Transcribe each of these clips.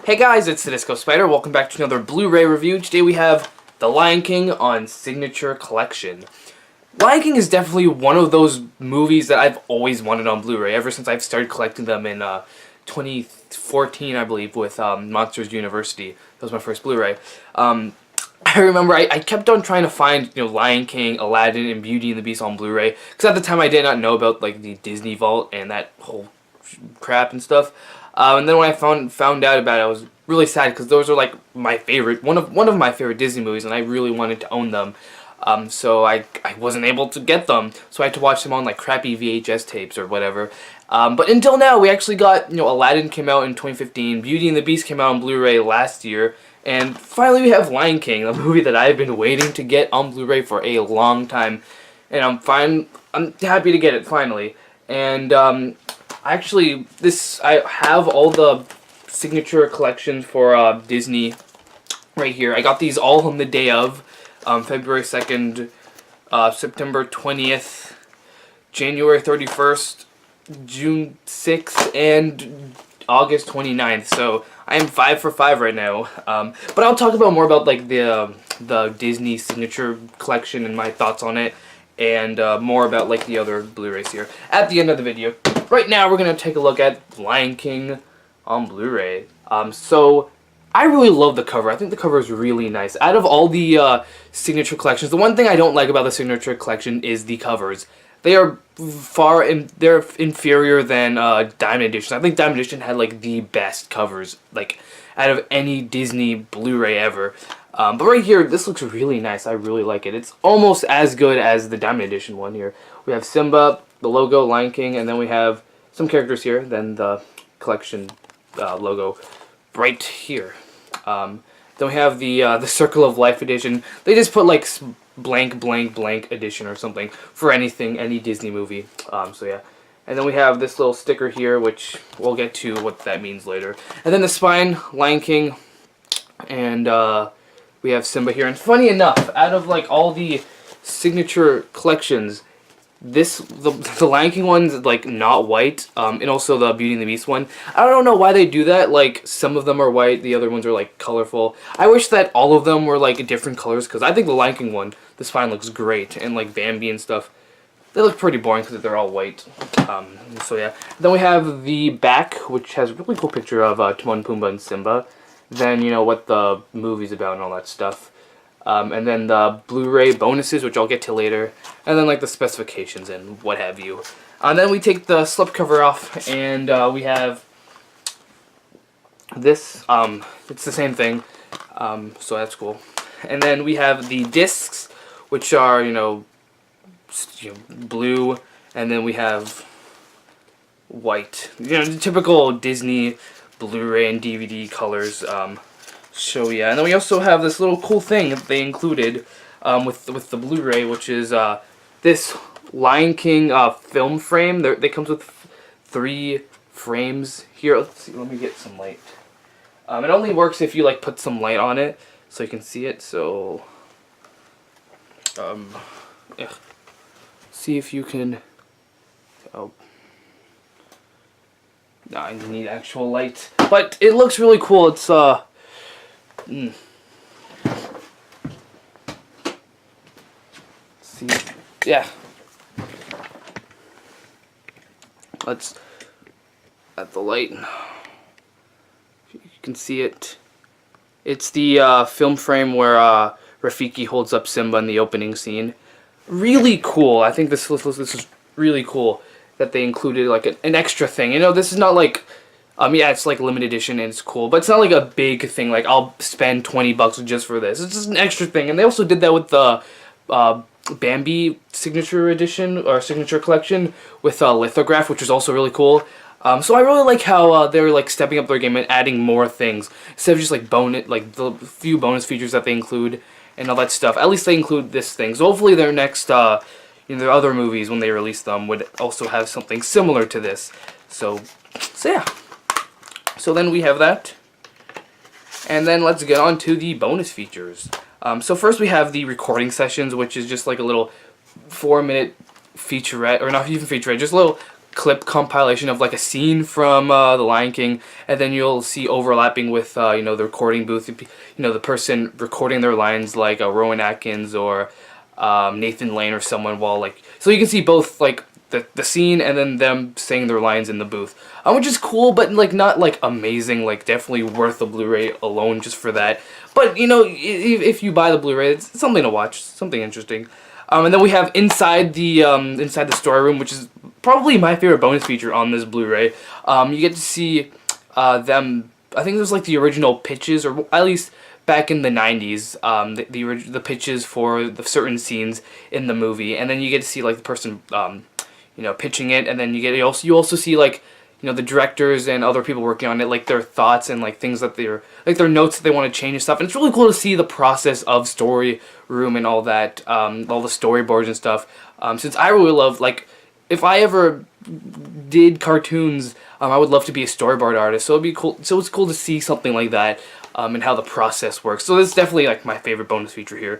Hey guys, it's the Disco Spider. Welcome back to another Blu-ray review. Today we have The Lion King on Signature Collection. Lion King is definitely one of those movies that I've always wanted on Blu-ray ever since I've started collecting them in 2014, I believe, with Monsters University. That was my first Blu-ray. I remember I kept on trying to find Lion King, Aladdin, and Beauty and the Beast on Blu-ray because at the time I did not know about like the Disney Vault and that whole crap and stuff. And then when I found out about it, I was really sad because those are like my favorite, one of my favorite Disney movies, and I really wanted to own them. So I wasn't able to get them, so I had to watch them on like crappy VHS tapes or whatever. But until now, we actually got, Aladdin came out in 2015, Beauty and the Beast came out on Blu-ray last year, and finally we have Lion King, a movie that I've been waiting to get on Blu-ray for a long time, and I'm happy to get it finally. And actually, I have all the signature collections for Disney right here. I got these all on the day of, February 2nd, September 20th, January 31st, June 6th, and August 29th. So I am 5 for 5 right now. But I'll talk about more about like the Disney signature collection and my thoughts on it, and more about like the other Blu-rays here at the end of the video. Right now we're gonna take a look at Lion King on Blu-ray. So I really love the cover. I think the cover is really nice. Out of all the signature collections, the one thing I don't like about the signature collection is the covers. They are they're inferior than Diamond Edition. I think Diamond Edition had like the best covers, like out of any Disney Blu-ray ever. But right here, this looks really nice. I really like it. It's almost as good as the Diamond Edition one here. We have Simba, the logo, Lion King, and then we have some characters here, then the collection logo right here. Then we have the Circle of Life edition. They just put like blank blank blank edition or something for anything, any Disney movie. So yeah. And then we have this little sticker here, which we'll get to what that means later. And then the spine, Lion King, and we have Simba here. And funny enough, out of like all the signature collections, the Lion King one's like not white, and also the Beauty and the Beast one. I don't know why they do that. Like some of them are white, the other ones are like colorful. I wish that all of them were like different colors because I think the Lion King one, the spine looks great, and like Bambi and stuff, they look pretty boring because they're all white. So yeah. Then we have the back, which has a really cool picture of Timon, Pumbaa, and Simba. Then what the movie's about and all that stuff. And then the Blu-ray bonuses, which I'll get to later, and then like the specifications and what have you. And then we take the slipcover off, and we have this. It's the same thing, so that's cool. And then we have the discs, which are blue, and then we have white. The typical Disney Blu-ray and DVD colors. So yeah, and then we also have this little cool thing that they included with the Blu-ray, which is this Lion King film frame. They comes with 3 frames here. Let's see. Let me get some light. It only works if you like put some light on it, so you can see it. So yeah. See if you can. Oh. No, I need actual light, but it looks really cool. It's See, yeah. Let's at the light. You can see it. It's the film frame where Rafiki holds up Simba in the opening scene. Really cool. I think this is really cool that they included like an extra thing. This is not like. Yeah, it's like limited edition and it's cool, but it's not like a big thing, like I'll spend $20 just for this. It's just an extra thing, and they also did that with the Bambi signature edition, or signature collection, with lithograph, which was also really cool. So I really like how they're like stepping up their game and adding more things, instead of just like the few bonus features that they include, and all that stuff. At least they include this thing, so hopefully their next, their other movies, when they release them, would also have something similar to this. So yeah. So then we have that, and then let's get on to the bonus features. So first we have the recording sessions, which is just like a little 4-minute featurette, or not even featurette, just a little clip compilation of like a scene from The Lion King, and then you'll see overlapping with you know, the recording booth, you know, the person recording their lines, like Rowan Atkins or Nathan Lane or someone, while like, so you can see both like the scene and then them saying their lines in the booth, which is cool, but like not like amazing, like definitely worth the Blu-ray alone just for that. But you know, if you buy the Blu-ray, it's something to watch, something interesting. And then we have inside the story room, which is probably my favorite bonus feature on this Blu-ray. You get to see them. I think it was like the original pitches, or at least back in the 90s, the pitches for the certain scenes in the movie, and then you get to see like the person you know, pitching it, and then you also see like, you know, the directors and other people working on it, like their thoughts and like things that they're like their notes that they want to change and stuff. And it's really cool to see the process of story room and all that, all the storyboards and stuff. Since I really love, like, if I ever did cartoons, I would love to be a storyboard artist. So it'd be cool. So it's cool to see something like that, and how the process works. So this is definitely like my favorite bonus feature here.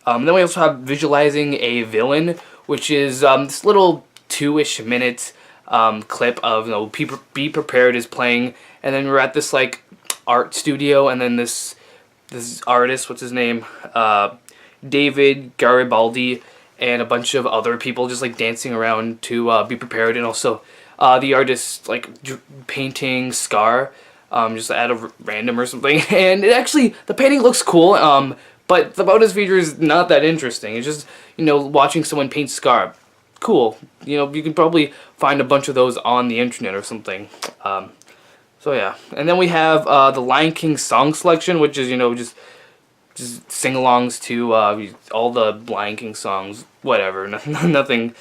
Then we also have visualizing a villain, which is this little 2-ish minute clip of, you know, Be Prepared is playing, and then we're at this like art studio, and then this artist, what's his name, David Garibaldi, and a bunch of other people just like dancing around to Be Prepared, and also the artist like painting Scar just out of random or something. And it actually, the painting looks cool, but the bonus feature is not that interesting. It's just, you know, watching someone paint Scar. Cool. You know, you can probably find a bunch of those on the internet or something. So yeah. And then we have the Lion King song selection, which is, you know, just sing-alongs to all the Lion King songs. Whatever. Nothing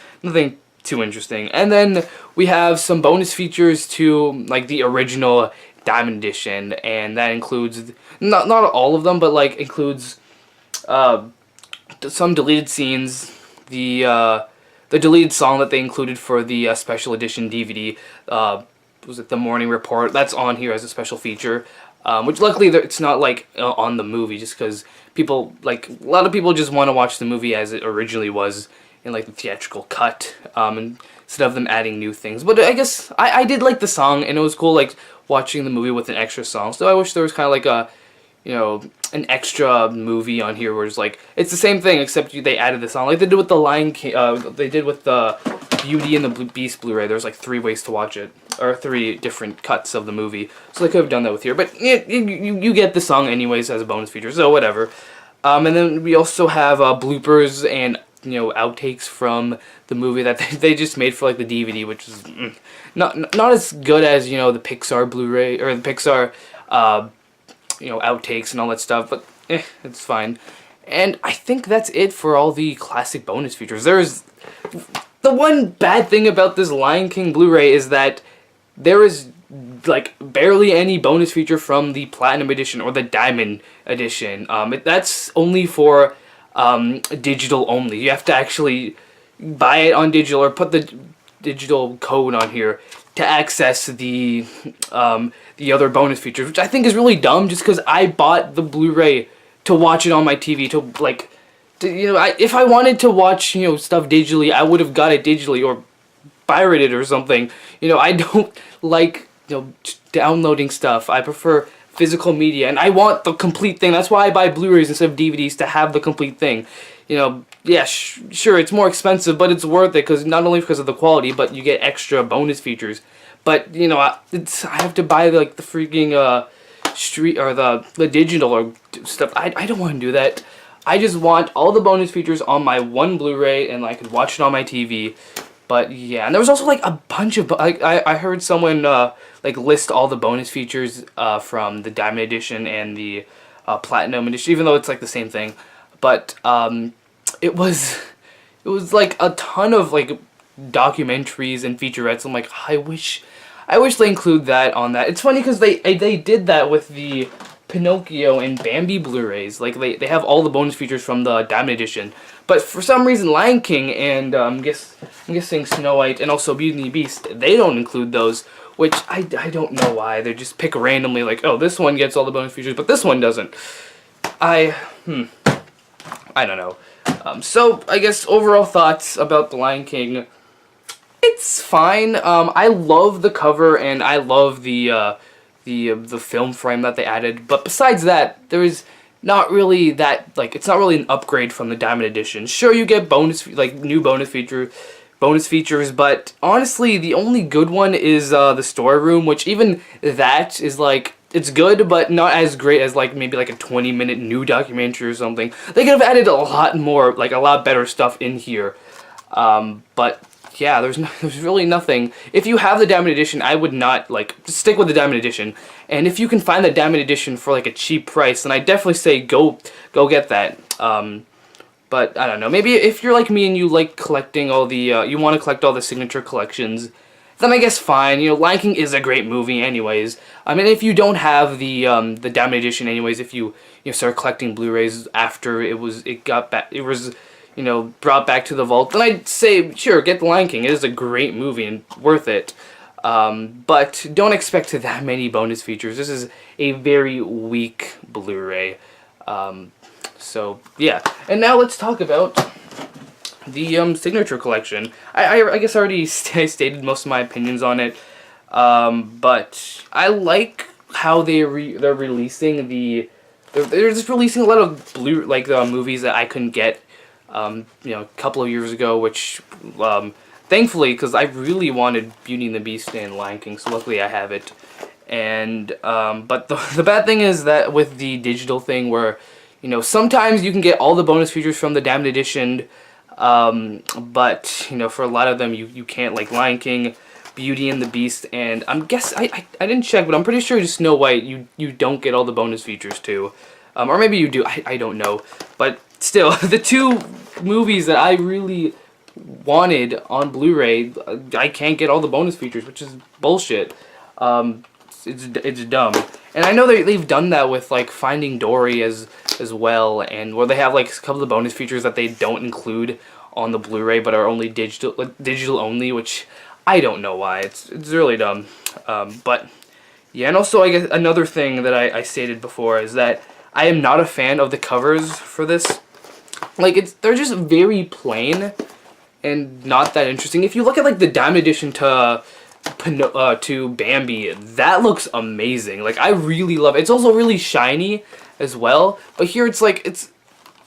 too interesting. And then we have some bonus features to like the original Diamond Edition, and that includes not all of them, but like includes some deleted scenes, the deleted song that they included for the special edition DVD, was it The Morning Report? That's on here as a special feature, which luckily it's not like on the movie, just because people, like, a lot of people just want to watch the movie as it originally was in like the theatrical cut, instead of them adding new things. But I guess I did like the song, and it was cool like watching the movie with an extra song. So I wish there was kind of like a, you know, an extra movie on here where it's like, it's the same thing except they added the song, like they did with the Lion King, they did with the Beauty and the Beast Blu-ray. There's like 3 ways to watch it, or 3 different cuts of the movie. So they could have done that with here, but you get the song anyways as a bonus feature, so whatever. And then we also have bloopers and, you know, outtakes from the movie that they just made for like the DVD, which is not as good as, you know, the Pixar Blu-ray or the Pixar you know, outtakes and all that stuff, but it's fine. And I think that's it for all the classic bonus features. There's the one bad thing about this Lion King Blu-ray is that there is like barely any bonus feature from the Platinum Edition or the Diamond Edition. That's only for digital only. You have to actually buy it on digital or put the digital code on here to access the other bonus features, which I think is really dumb, just because I bought the Blu-ray to watch it on my TV, to like, you know, if I wanted to watch, you know, stuff digitally, I would have got it digitally or pirated or something. You know, I don't like, you know, downloading stuff. I prefer physical media, and I want the complete thing. That's why I buy Blu-rays instead of DVDs, to have the complete thing. You know, yeah, sure, it's more expensive, but it's worth it, because not only because of the quality, but you get extra bonus features. But, you know, I have to buy like the freaking street or the digital or stuff. I don't want to do that. I just want all the bonus features on my one Blu-ray, and I could watch it on my TV. But yeah, and there was also like a bunch of, like, I heard someone like list all the bonus features from the Diamond Edition and the Platinum Edition, even though it's like the same thing. But it was like a ton of like documentaries and featurettes. I'm like, I wish they include that on that. It's funny because they did that with the Pinocchio and Bambi Blu-rays. Like they have all the bonus features from the Diamond Edition, but for some reason Lion King and I'm guessing Snow White and also Beauty and the Beast, they don't include those, which I don't know why. They just pick randomly, like, oh, this one gets all the bonus features, but this one doesn't. I don't know. So I guess overall thoughts about the Lion King. It's fine. I love the cover and I love the film frame that they added. But besides that, there is not really that, like, it's not really an upgrade from the Diamond Edition. Sure, you get new bonus features, but honestly, the only good one is the storeroom, which even that is like, it's good, but not as great as like maybe like a 20-minute new documentary or something. They could have added a lot more, like a lot better stuff in here. But yeah, there's really nothing. If you have the Diamond Edition, I would not, like, just stick with the Diamond Edition. And if you can find the Diamond Edition for like a cheap price, then I definitely say go get that. But I don't know. Maybe if you're like me and you like collecting all the, you want to collect all the signature collections, then I guess fine. You know, Lion King is a great movie, anyways. I mean, if you don't have the Diamond Edition, anyways, if you start collecting Blu-rays after it was brought back to the vault, then I'd say, sure, get The Lion King. It is a great movie and worth it. But don't expect that many bonus features. This is a very weak Blu-ray. So, yeah. And now let's talk about the Signature Collection. I guess I already stated most of my opinions on it. But I like how they're releasing they're just releasing a lot of movies that I couldn't get a couple of years ago, which thankfully, because I really wanted Beauty and the Beast and Lion King, so luckily I have it. And but the bad thing is that with the digital thing, where sometimes you can get all the bonus features from the Diamond Edition, but for a lot of them you can't, like Lion King, Beauty and the Beast, and I didn't check, but I'm pretty sure just Snow White you don't get all the bonus features too, or maybe you do. I don't know, but still, the two movies that I really wanted on Blu-ray, I can't get all the bonus features, which is bullshit. It's dumb. And I know they've done that with like Finding Dory as well, and where they have like a couple of bonus features that they don't include on the Blu-ray but are only digital only, which I don't know why. It's really dumb. But yeah, and also I guess another thing that I stated before is that I am not a fan of the covers for this. Like, they're just very plain and not that interesting. If you look at like the Diamond Edition to Bambi, that looks amazing. Like, I really love it. It's also really shiny as well. But here it's like it's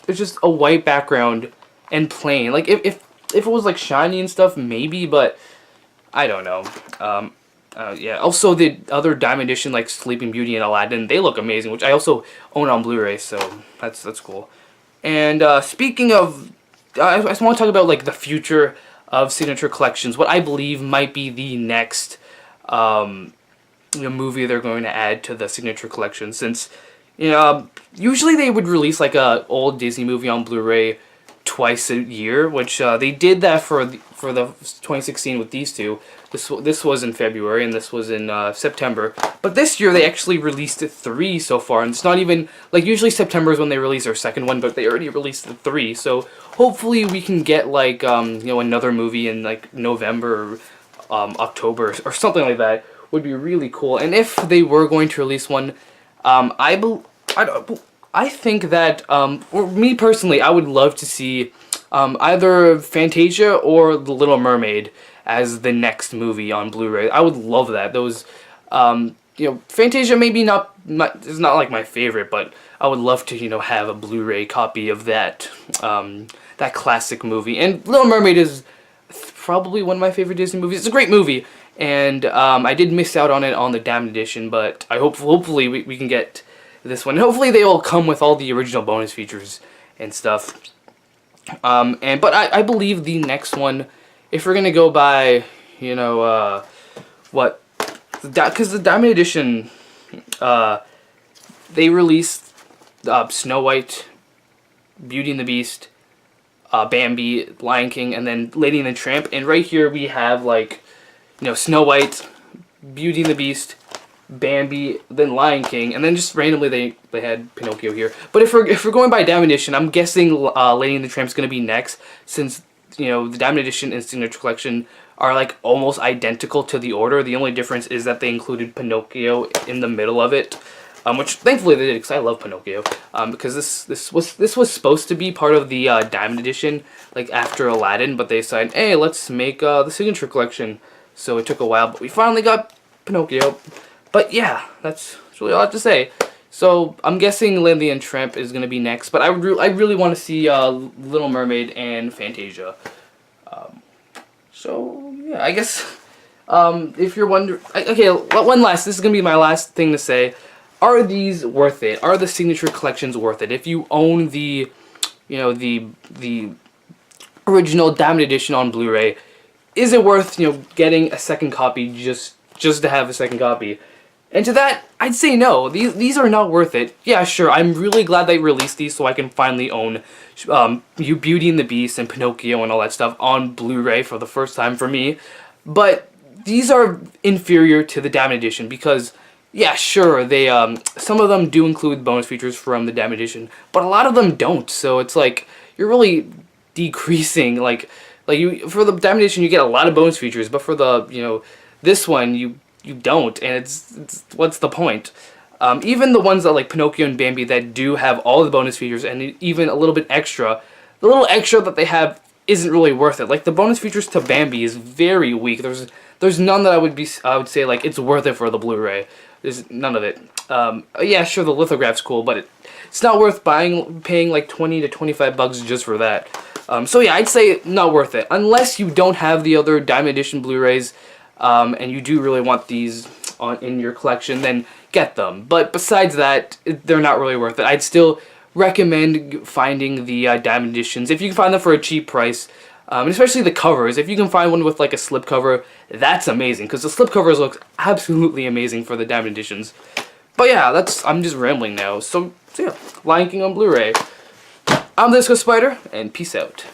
just a white background and plain. Like, if it was like shiny and stuff, maybe, but I don't know. Yeah. Also, the other Diamond Edition, like Sleeping Beauty and Aladdin, they look amazing, which I also own on Blu-ray, so that's cool. And speaking of, I just want to talk about like the future of Signature Collections. What I believe might be the next movie they're going to add to the Signature Collection, since usually they would release like a old Disney movie on Blu-ray twice a year, which they did that for the 2016 with these two. This was in February and this was in September. But this year they actually released 3 so far, and it's not even like, usually September is when they release their second one, but they already released 3. So hopefully we can get like another movie in like November or October or something like that. Would be really cool. And if they were going to release one, I think that, for me personally, I would love to see either Fantasia or The Little Mermaid as the next movie on Blu-ray. I would love that. Those, Fantasia maybe is not like my favorite, but I would love to, have a Blu-ray copy of that, that classic movie. And Little Mermaid is probably one of my favorite Disney movies. It's a great movie, and I did miss out on it on the Diamond Edition, but hopefully we can get this one. Hopefully they all come with all the original bonus features and stuff. But I believe the next one, if we're gonna go by, because the Diamond Edition, they released Snow White, Beauty and the Beast, Bambi, Lion King, and then Lady and the Tramp. And right here we have like, Snow White, Beauty and the Beast, Bambi, then Lion King, and then just randomly they had Pinocchio here. But if we're going by Diamond Edition, I'm guessing Lady and the Tramp's gonna be next, since the Diamond Edition and Signature Collection are like almost identical to the order. The only difference is that they included Pinocchio in the middle of it. which thankfully they did because I love Pinocchio. Because this was supposed to be part of the Diamond Edition, like after Aladdin, but they decided, hey, let's make the Signature Collection. So it took a while, but we finally got Pinocchio. But yeah, that's really all I have to say. So I'm guessing Lady and Tramp is gonna be next, but I really want to see Little Mermaid and Fantasia. So yeah, I guess if you're wondering, okay, this is gonna be my last thing to say. Are these worth it? Are the Signature Collections worth it? If you own the, the original Diamond Edition on Blu-ray, is it worth getting a second copy just to have a second copy? And to that, I'd say no. These are not worth it. Yeah, sure, I'm really glad they released these so I can finally own Beauty and the Beast and Pinocchio and all that stuff on Blu-ray for the first time for me. But these are inferior to the Diamond Edition because, yeah, sure, they some of them do include bonus features from the Diamond Edition, but a lot of them don't. So it's like you're really decreasing. Like you for the Diamond Edition, you get a lot of bonus features, but for the this one you don't, and it's what's the point? Even the ones that like Pinocchio and Bambi that do have all the bonus features and even a little bit extra, the little extra that they have isn't really worth it. Like the bonus features to Bambi is very weak. There's none that I would say like it's worth it for the Blu-ray. There's none of it. Yeah, sure, the lithograph's cool, but it's not worth paying like $20 to $25 just for that. So yeah, I'd say not worth it unless you don't have the other Diamond Edition Blu-rays. And you do really want these in your collection, then get them. But besides that, they're not really worth it. I'd still recommend finding the Diamond Editions if you can find them for a cheap price, and especially the covers. If you can find one with like a slipcover, that's amazing because the slipcovers look absolutely amazing for the Diamond Editions. But yeah, I'm just rambling now. So yeah, Lion King on Blu-ray. I'm the Disco Spider, and peace out.